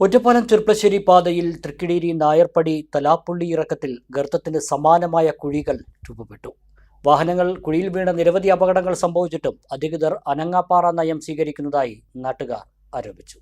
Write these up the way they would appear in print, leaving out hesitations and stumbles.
ഒറ്റപ്പാലം ചെർപ്പളശ്ശേരി പാതയിൽ തൃക്കിടീരി നായർപ്പടി തലാപ്പുള്ളി ഇറക്കത്തിൽ ഗർത്തത്തിന് സമാനമായ കുഴികൾ രൂപപ്പെട്ടു. വാഹനങ്ങൾ കുഴിയിൽ വീണ നിരവധി അപകടങ്ങൾ സംഭവിച്ചിട്ടും അധികൃതർ അനങ്ങാപ്പാറ നയം സ്വീകരിക്കുന്നതായി നാട്ടുകാർ ആരോപിച്ചു.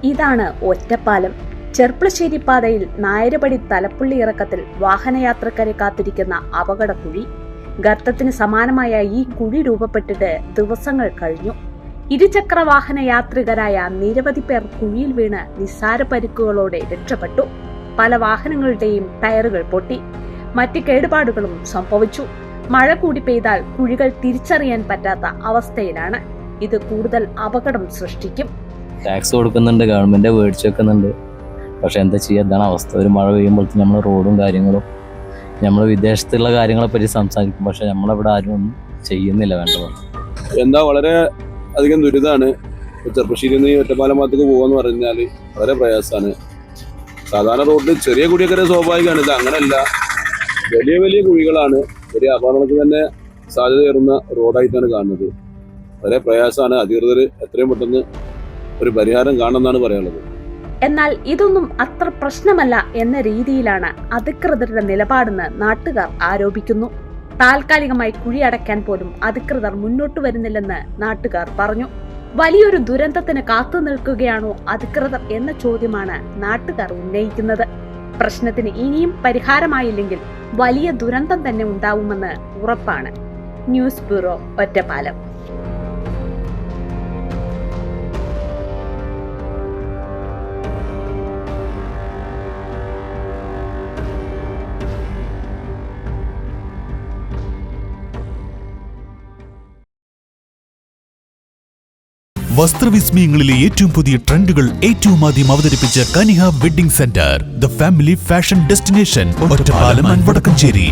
ഇതാണ് ഒറ്റപ്പാലം. ചെർപ്പളശ്ശേരി പാതയിൽ നായരപടി തലപ്പുള്ളി ഇറക്കത്തിൽ വാഹനയാത്രക്കാരെ കാത്തിരിക്കുന്ന അപകടക്കുഴി. ഗർത്തത്തിന് സമാനമായ ഈ കുഴി രൂപപ്പെട്ടിട്ട് ദിവസങ്ങൾ കഴിഞ്ഞു. ഇരുചക്ര വാഹന യാത്രികരായ നിരവധി പേർ കുഴിയിൽ വീണ് നിസ്സാര പരിക്കുകളോടെ രക്ഷപ്പെട്ടു. പല വാഹനങ്ങളുടെയും ടയറുകൾ പൊട്ടി, മറ്റ് കേടുപാടുകളും സംഭവിച്ചു. മഴ കൂടി പെയ്താൽ കുഴികൾ തിരിച്ചറിയാൻ പറ്റാത്ത അവസ്ഥയിലാണ്. ഇത് കൂടുതൽ അപകടം സൃഷ്ടിക്കും. ടാക്സ് കൊടുക്കുന്നുണ്ട്, ഗവൺമെന്റ് മേടിച്ചു വെക്കുന്നുണ്ട്. പക്ഷെ എന്താ ചെയ്യുക, ഇതാണ് അവസ്ഥ. ഒരു മഴ പെയ്യുമ്പോഴത്തേക്കും നമ്മൾ റോഡും കാര്യങ്ങളും നമ്മൾ വിദേശത്തുള്ള കാര്യങ്ങളെ പറ്റി സംസാരിക്കും, പക്ഷെ നമ്മളിവിടെ ആരും ഒന്നും ചെയ്യുന്നില്ല. വേണ്ടത് എന്താ വളരെ അധികം ദുരിതമാണ്. ചെർപ്പളശ്ശേരിയിൽ നിന്ന് ഒറ്റപ്പാലം ഭാഗത്തേക്ക് പോകുകയെന്ന് പറഞ്ഞാൽ വളരെ പ്രയാസമാണ്. സാധാരണ റോഡിൽ ചെറിയ കുഴിയൊക്കെ സ്വാഭാവികമാണ്. ഇത് അങ്ങനെയല്ല, വലിയ വലിയ കുഴികളാണ്. വലിയ അപകടങ്ങൾക്ക് തന്നെ സാധ്യതയേറുന്ന റോഡായിട്ടാണ് കാണുന്നത്. വളരെ പ്രയാസമാണ്. അധികൃതർ എത്രയും പെട്ടെന്ന് ഒരു പരിഹാരം കാണണമെന്നാണ് പറയാനുള്ളത്. എന്നാൽ ഇതൊന്നും അത്ര പ്രശ്നമല്ല എന്ന രീതിയിലാണ് അധികൃതരുടെ നിലപാടെന്ന് നാട്ടുകാർ ആരോപിക്കുന്നു. താൽക്കാലികമായി കുഴി അടയ്ക്കാൻ പോലും അധികൃതർ മുന്നോട്ട് വരുന്നില്ലെന്ന് നാട്ടുകാർ പറഞ്ഞു. വലിയൊരു ദുരന്തത്തിന് കാത്തു നിൽക്കുകയാണോ അധികൃതർ എന്ന ചോദ്യമാണ് നാട്ടുകാർ ഉന്നയിക്കുന്നത്. പ്രശ്നത്തിന് ഇനിയും പരിഹാരമായില്ലെങ്കിൽ വലിയ ദുരന്തം തന്നെ ഉണ്ടാവുമെന്ന് ഉറപ്പാണ്. News bureau, Ottapalam. വസ്ത്രവിസ്മയങ്ങളിലെ ഏറ്റവും പുതിയ ട്രെൻഡുകൾ ഏറ്റവും ആദ്യം അവതരിപ്പിച്ച Kaniha wedding centre, the family fashion destination, Ottapalam and Vadakkanchery.